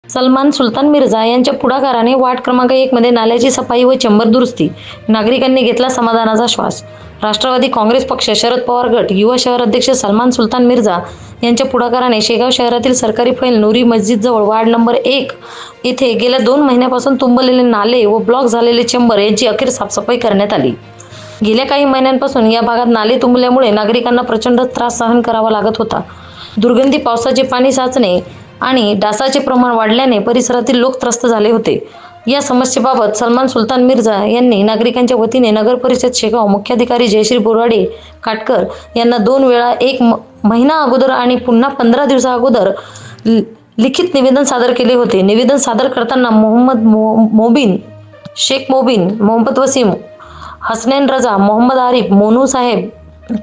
सलमान सुलतान मिर्झा यांच्या पुढाकाराने वार्ड क्रमांक 1 मध्ये नाल्याची सफाई व चेंबर दुरुस्ती, नागरिकांनी घेतला समाधानाचा श्वास। राष्ट्रवादी काँग्रेस पक्ष, शरद पवार गट, युवा शहर अध्यक्ष सलमान सुलतान मिर्झा यांच्या पुढाकाराने शेगाव शहरातील सरकारी फैल नूरी मस्जिद जवळ वार्ड नंबर 1 येथे गेल्या 2 महिन्यापासून तुंबलेले नाले व ब्लॉक झालेले चेंबर यांची अखेर साफसफाई करण्यात आली। गेल्या काही महिन्यांपासून या भागात नाले तुंबल्यामुळे नागरिकांना प्रचंड त्रास सहन करावा लागत होता। दुर्गंधी, पावसाचे पाणी साचणे आणि डासाचे प्रमाण वाढल्याने परिसरातील लोक त्रस्त झाले होते। या समस्येबाबत सलमान सुलतान मिर्झा यांनी नागरिकांच्या वतीने नगर परिषद शेगाव मुख्याधिकारी जयश्री बोराडे काटकर यांना 2 वेळा 1 महिना अगोदर आणि पुन्हा 15 दिवसा अगोदर लिखित निवेदन सादर केले होते। निवेदन सादर करताना मोहम्मद मोबिन, शेख मोबिन, मोहम्मद वसीम, हसनैन रजा, मोहम्मद आरिफ, मोनू साहेब,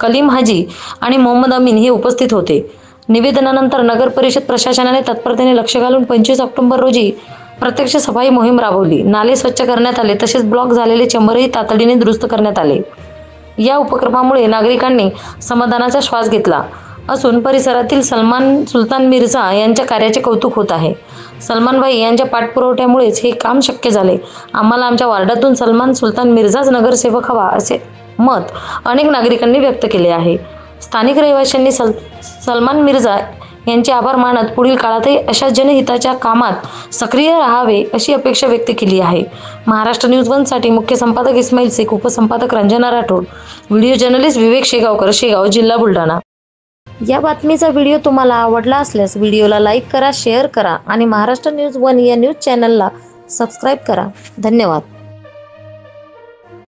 कलीम हाजी आणि मोहम्मद अमीन हे उपस्थित होते। निवेदनानंतर नगर परिषद प्रशासनाने तत्परतेने लक्ष घालून 25 ऑक्टोबर रोजी प्रत्यक्ष सफाई मोहीम राबवली। नाले स्वच्छ करण्यात आले, तसेच ब्लॉक झालेले चेंबरही तातडीने दुरुस्त करण्यात आले। या उपक्रमामुळे नागरिकांनी समाधानाचा श्वास घेतला असून परिसरातील सलमान सुलतान मिर्झा यांच्या कार्याचे कौतुक होत आहे। सलमान भाई यांच्या पाठपुराव्यामुळेच हे काम शक्य झाले। आम्हाला आमच्या वार्डातून सलमान सुलतान मिर्झाच नगरसेवक हवा असे मत अनेक नागरिकांनी व्यक्त केले आहे। स्थानिक रहिवाशांनी सलमान मिर्झा यांचे आभार मानत पुढील काळातही अशा जनहिताच्या कामात सक्रिय राहावे अशी अपेक्षा व्यक्त केली आहे। महाराष्ट्र न्यूज 1 साठी मुख्य संपादक इस्माईल शेख, उपसंपादक रंजना राठोड, व्हिडिओ जर्नलिस्ट विवेक शेगावकर, शेगाव, जिल्हा बुलढाणा। या बातमीचा व्हिडिओ तुम्हाला आवडला असल्यास व्हिडिओला लाईक करा, शेअर करा आणि महाराष्ट्र न्यूज 1 या न्यूज चॅनलला सबस्क्राईब करा। धन्यवाद।